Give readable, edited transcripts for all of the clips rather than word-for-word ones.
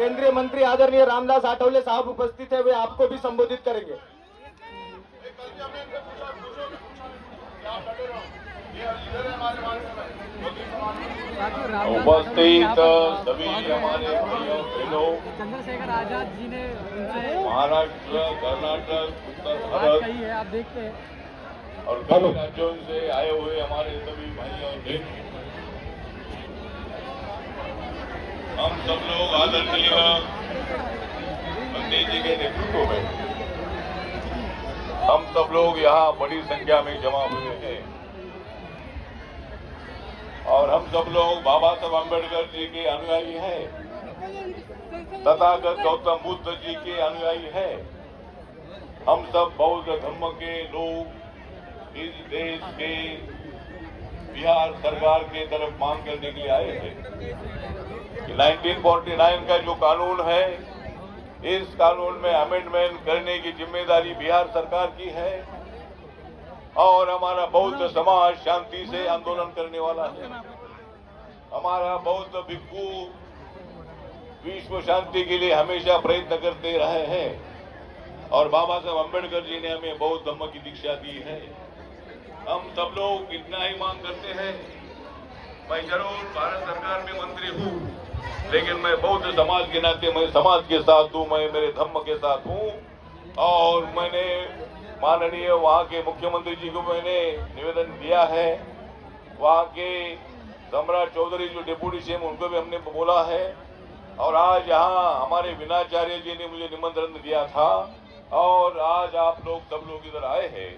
केंद्रीय मंत्री आदरणीय रामदास आठवले साहब उपस्थित है, वे आपको भी संबोधित करेंगे। उपस्थित सभी हमारे भाइयों बहनों, चंद्रशेखर आजाद जी ने उनसे महाराष्ट्र, कर्नाटक, उत्तर बात भारत कही है, आप देखते हैं। और कई राज्यों से आए हुए हमारे सभी भाई और बहन, हम सब लोग आदरणीय पंडित जी के नेतृत्व में हम सब लोग यहाँ बड़ी संख्या में जमा हुए हैं और हम सब लोग बाबा साहब अम्बेडकर जी के अनुयायी हैं, तथागत गौतम बुद्ध जी के अनुयायी हैं। हम सब बौद्ध धर्म के लोग इस देश के बिहार सरकार के तरफ मांग करने के लिए आए हैं कि 1949 का जो कानून है, इस कानून में अमेंडमेंट करने की जिम्मेदारी बिहार सरकार की है और हमारा बौद्ध समाज शांति से आंदोलन करने वाला है। हमारा बौद्ध भिक्खु विश्व शांति के लिए हमेशा प्रयत्न करते रहे हैं और बाबा साहब अम्बेडकर जी ने हमें बौद्ध धर्म की दीक्षा दी है। हम सब लोग इतना ही मांग करते हैं, मैं जरूर भारत सरकार में मंत्री हूँ, लेकिन मैं बौद्ध समाज के नाते मैं समाज के साथ हूँ, मैं मेरे धर्म के साथ हूँ और मैंने माननीय वहाँ के मुख्यमंत्री जी को मैंने निवेदन दिया है। वहाँ के सम्राट चौधरी जो डिप्टी सीएम, उनको भी हमने बोला है और आज यहाँ हमारे विनाचार्य जी ने मुझे निमंत्रण दिया था और आज आप लोग सब लोग इधर आए हैं।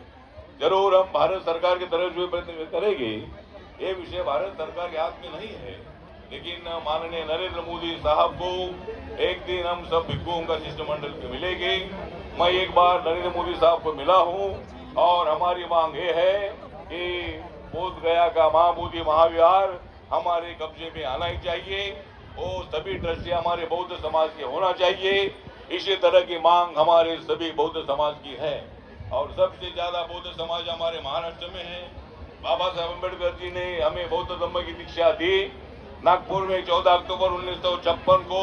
जरूर हम भारत सरकार की तरफ जो प्रयत्न करेंगे, ये विषय भारत सरकार के हाथ में नहीं है, लेकिन माननीय नरेंद्र मोदी साहब को एक दिन हम सब भिक्खुओं का शिष्टमंडल के मिलेंगे। मैं एक बार नरेंद्र मोदी साहब को मिला हूं और हमारी मांग ये है कि बोध गया का महाबोधि महाविहार हमारे कब्जे में आना ही चाहिए। वो सभी ट्रस्टी हमारे बौद्ध समाज के होना चाहिए। इसी तरह की मांग हमारे सभी बौद्ध समाज की है और सबसे ज्यादा बौद्ध समाज हमारे महाराष्ट्र में है। बाबा साहब अम्बेडकर जी ने हमें बौद्ध धर्म की दीक्षा दी। नागपुर में 14 अक्टूबर 1956 को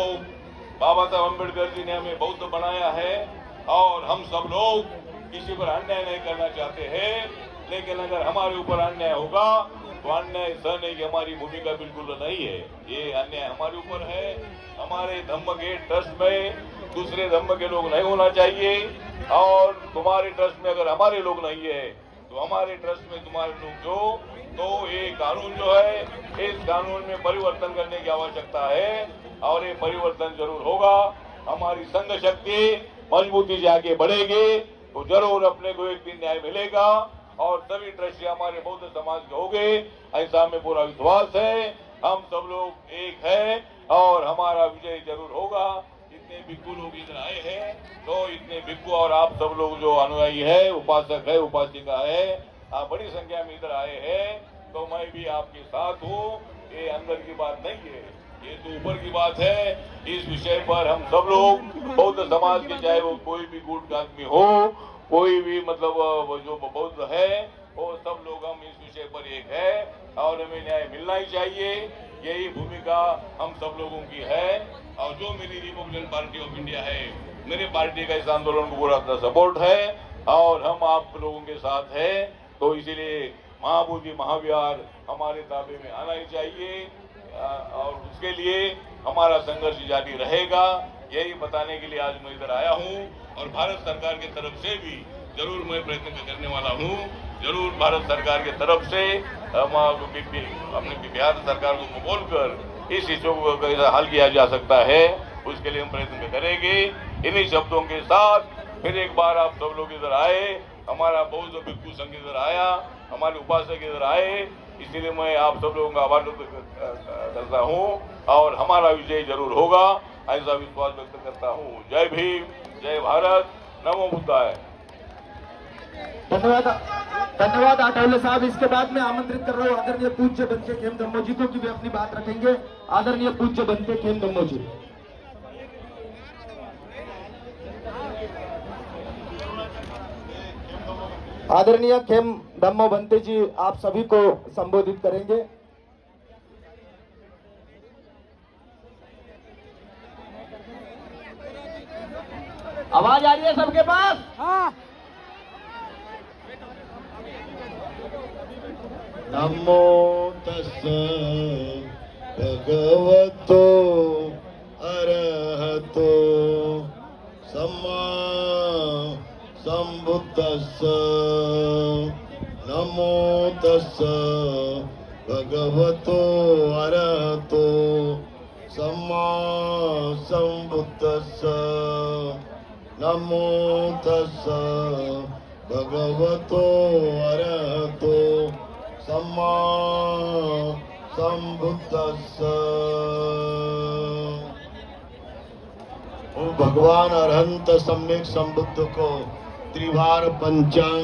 बाबा साहब अम्बेडकर जी ने हमें बौद्ध बनाया है और हम सब लोग किसी पर अन्याय नहीं करना चाहते हैं, लेकिन अगर हमारे ऊपर अन्याय होगा तो अन्याय सहने की हमारी भूमिका बिल्कुल नहीं है। ये अन्याय हमारे ऊपर है। हमारे धर्म के ट्रस्ट में दूसरे धर्म के लोग नहीं होना चाहिए और तुम्हारे ट्रस्ट में अगर हमारे लोग नहीं है तो हमारे ट्रस्ट में तुम्हारे लोग जो, तो ये कानून जो है, इस कानून में परिवर्तन करने की आवश्यकता है और ये परिवर्तन जरूर होगा। हमारी संघ शक्ति मजबूती से आगे बढ़ेगी तो जरूर अपने को एक दिन न्याय मिलेगा और सभी ट्रस्टी हमारे बौद्ध समाज के होंगे, ऐसा हमें पूरा विश्वास है। हम सब लोग एक हैं और हमारा विजय जरूर होगा। इतने भिक्खु लोग इधर आए हैं, तो इतने भिक्खु और आप सब लोग जो अनुयायी है, उपासक है, उपासिका है, आप बड़ी संख्या में इधर आए हैं, तो मैं भी आपके साथ हूँ। ये अंदर की बात नहीं है, ये तो ऊपर की बात है। इस विषय पर हम सब लोग बौद्ध समाज के, चाहे वो कोई भी गुट का आदमी हो, कोई भी मतलब जो बौद्ध है, वो सब लोग हम इस विषय पर एक है और हमें न्याय मिलना ही चाहिए। यही भूमिका हम सब लोगों की है और जो मेरी रिपब्लिकन पार्टी ऑफ इंडिया है, मेरे पार्टी का इस आंदोलन को पूरा सपोर्ट है और हम आप लोगों के साथ है। तो इसीलिए महाबोधि महाविहार हमारे ताबे में आना ही चाहिए और उसके लिए हमारा संघर्ष जारी रहेगा। यही बताने के लिए आज मैं इधर आया हूँ और भारत सरकार की तरफ से भी जरूर मैं प्रयत्न करने वाला हूँ। जरूर भारत सरकार की तरफ से अपने बिहार सरकार को बोलकर इस इशू को कैसा हल किया जा सकता है, उसके लिए हम प्रयत्न करेंगे। इन्हीं शब्दों के साथ फिर एक बार आप सब लोग इधर आए, हमारा बौद्ध भिक्खु संघ इधर आया, हमारे उपासक इधर आए, इसीलिए मैं आप सब लोगों का आभार करता हूँ और हमारा विजय जरूर होगा, ऐसा विश्वास व्यक्त करता हूँ। जय भीम, जय भारत, नमो बुद्धाय। धन्यवाद, धन्यवाद आठवले साहब। इसके बाद में आमंत्रित कर रहा हूँ आदरणीय पूज्य बनते खेम धम्मो जी को, कि वे अपनी बात रखेंगे। आदरणीय पूज्य बनते खेम धम्मो जी। आदरणीय खेम धम्मो बनते जी आप सभी को संबोधित करेंगे। आवाज आ रही है सबके पास? हाँ नमो तस् भगवतो अरहतो सम्मा संबुद्धस्स नमो तस् भगवतो अरहतो सम्मा संबुद्धस्स नमो तस् भगवतो अरहतो सम्मा संबुद्धस्स। वो भगवान अरहंत सम्यक संबुद्ध को त्रिवार पंचांग